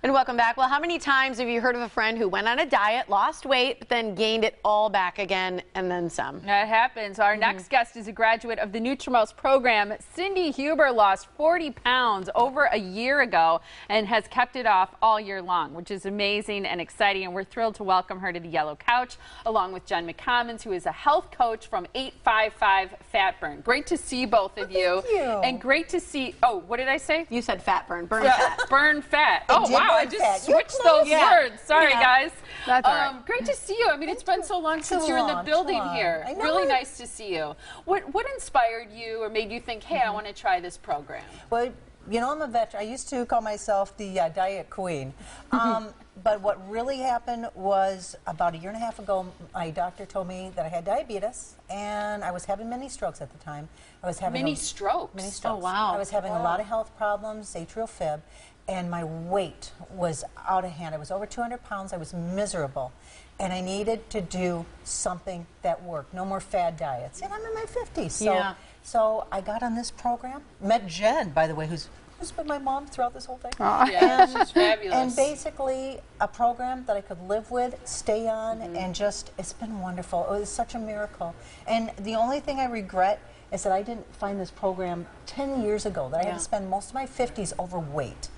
And welcome back. Well, how many times have you heard of a friend who went on a diet, lost weight, but then gained it all back again and then some? That happens. Our next guest is a graduate of the NutriMost program. Cindy Huber lost 40 pounds over a year ago and has kept it off all year long, which is amazing and exciting. And we're thrilled to welcome her to the Yellow Couch, along with Jen McCommons, who is a health coach from 855 Fat Burn. Great to see both of you. Thank you. And great to see, oh, what did I say? You said fat burn, burn fat. Burn fat. Oh, wow. I just switched those words. Sorry, guys. That's all right. Great to see you. I mean, it's been so long since you're in the building here. I know. Really nice to see you. What inspired you or made you think, hey, I want to try this program? Well, you know, I'm a veteran. I used to call myself the diet queen. But what really happened was about a year and a half ago, my doctor told me that I had diabetes, and I was having many strokes at the time. I was having Many strokes? Many strokes. Oh, wow. I was having a lot of health problems, atrial fib, and my weight was out of hand. I was over 200 pounds. I was miserable, and I needed to do something that worked. No more fad diets. And I'm in my 50s. So I got on this program, met Jen, by the way, who's been my mom throughout this whole thing. Yeah, she's fabulous. And basically a program that I could live with, stay on, and just, it's been wonderful. It was such a miracle. And the only thing I regret is that I didn't find this program 10 years ago, that I had to spend most of my 50s overweight.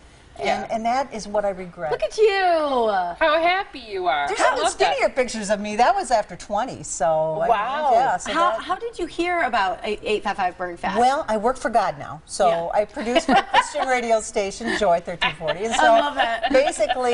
And that is what I regret. Look at you. How happy you are. There's some skinnier pictures of me. That was after 20, so. Wow. How did you hear about 855 Burn Fat? Well, I work for God now, so I produce for a Christian radio station, Joy 1340. And so I love it. Basically,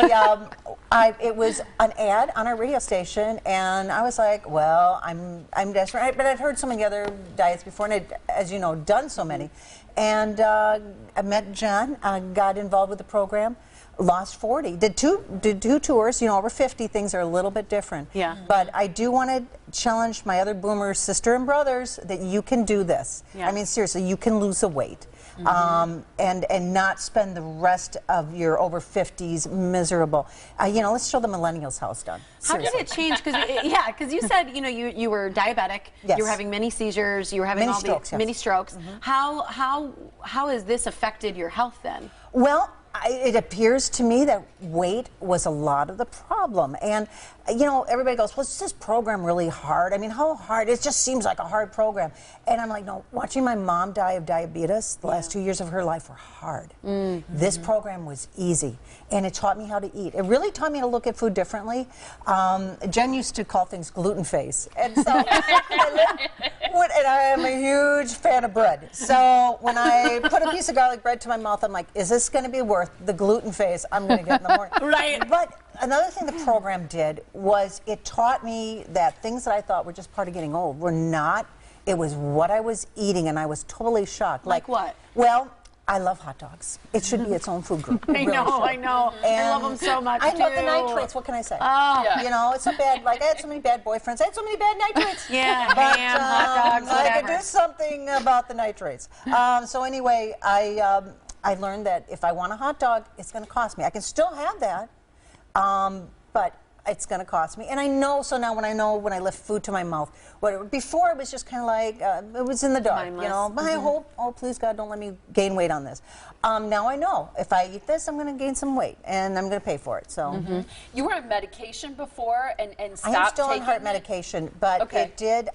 it was an ad on our radio station, and I was like, well, I'm desperate. But I'd heard so many other diets before, and I'd, as you know, done so many. And I met Jen, got involved with the program, lost 40, did two tours. You know, over 50, things are a little bit different. Yeah. But I do want to challenge my other boomer sister and brothers that you can do this. Yeah. I mean, seriously, you can lose the weight. And not spend the rest of your over 50s miserable. You know, let's show the millennials how it's done. How did it change? Because you said, you know, you were diabetic. Yes. You were having many seizures. You were having Many strokes, yes. many strokes. How has this affected your health then? Well, it appears to me that weight was a lot of the problem. And, you know, everybody goes, well, is this program really hard? I mean, how hard? It just seems like a hard program. And I'm like, no, watching my mom die of diabetes, the last 2 years of her life were hard. This program was easy. And it taught me how to eat. It really taught me to look at food differently. Jen used to call things gluten face. And so, and I am a huge fan of bread. So when I put a piece of garlic bread to my mouth, I'm like, is this going to be worth the gluten face I'm going to get in the morning? Right. But another thing the program did was it taught me that things that I thought were just part of getting old were not. It was what I was eating, and I was totally shocked. Like what? Well, I love hot dogs. It should be its own food group. I know. And I love them so much, I love the nitrates. What can I say? You know, it's so bad. Like, I had so many bad boyfriends. I had so many bad nitrates. Yeah, but, ham, hot dogs, I whatever. could do something about the nitrates. So anyway, I learned that if I want a hot dog, it's going to cost me. I can still have that, but it's going to cost me. And I know, so now when I lift food to my mouth, before it was just kind of like, it was in the dark, mindless. you know. I hope, oh, please God, don't let me gain weight on this. Now I know, if I eat this, I'm going to gain some weight, and I'm going to pay for it, so. You were on medication before and stopped I am still on taking heart it? medication, but it did,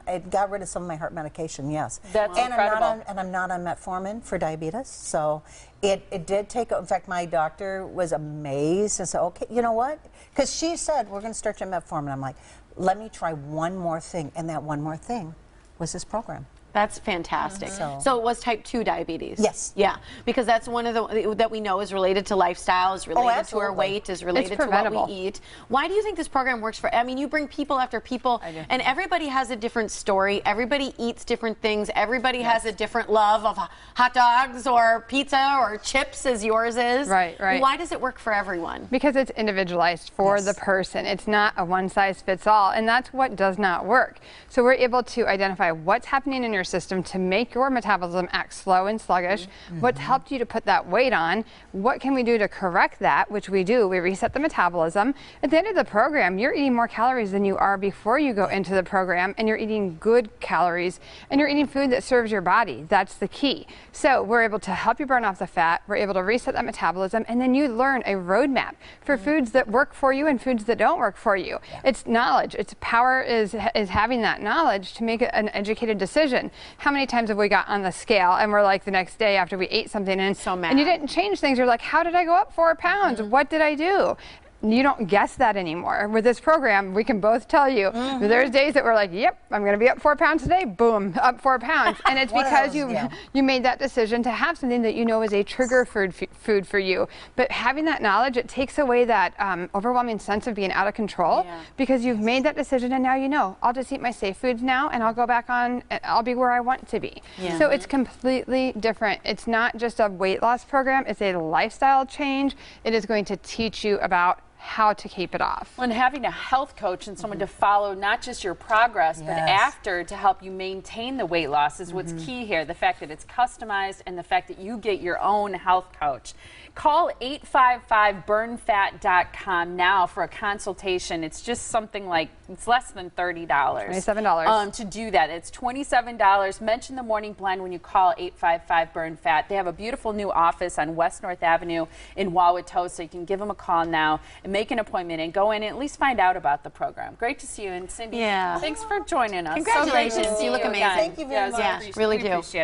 it got rid of some of my heart medication, yes. That's and incredible. I'm not on metformin for diabetes, so it did take, in fact, my doctor was amazed and said, okay, you know what? Because she said, we're going to start you on metformin. I'm like, let me try one more thing, and that one more thing was this program. That's fantastic. So it was type 2 diabetes. Yes. Yeah, because that's one of the that we know is related to lifestyle, is related to our weight, is related to what we eat. Why do you think this program works for? I mean, you bring people after people, and everybody has a different story. Everybody eats different things. Everybody has a different love of hot dogs or pizza or chips, as yours is. Right. Why does it work for everyone? Because it's individualized for the person. It's not a one-size-fits-all, and that's what does not work. So we're able to identify what's happening in your system to make your metabolism act slow and sluggish? What's helped you to put that weight on? What can we do to correct that? Which we do. We reset the metabolism. At the end of the program, you're eating more calories than you are before you go into the program, and you're eating good calories, and you're eating food that serves your body. That's the key. So we're able to help you burn off the fat. We're able to reset that metabolism, and then you learn a roadmap for foods that work for you and foods that don't work for you. It's knowledge. It's power is having that knowledge to make an educated decision. How many times have we got on the scale and we're like the next day after we ate something and you didn't change things, you're like, how did I go up 4 pounds? What did I do? You don't guess that anymore. With this program, we can both tell you there's days that we're like, yep, I'm going to be up 4 pounds today. Boom, up 4 pounds. And it's because you made that decision to have something that you know is a trigger food for you. But having that knowledge, it takes away that overwhelming sense of being out of control because you've made that decision and now you know, I'll just eat my safe foods now and I'll go back on, I'll be where I want to be. So it's completely different. It's not just a weight loss program, it's a lifestyle change. It is going to teach you about how to keep it off. And having a health coach and someone to follow not just your progress, but after to help you maintain the weight loss is what's key here. The fact that it's customized and the fact that you get your own health coach. Call 855burnfat.com now for a consultation. It's just something like, it's less than $30. $27. To do that. It's $27. Mention the Morning Blend when you call 855-BURN-FAT. They have a beautiful new office on West North Avenue in Wauwatosa, so you can give them a call now and make an appointment and go in and at least find out about the program. Great to see you. And Cindy, thanks for joining us. Congratulations. So you look amazing. Thank you very much. Yeah, really do. Appreciate it.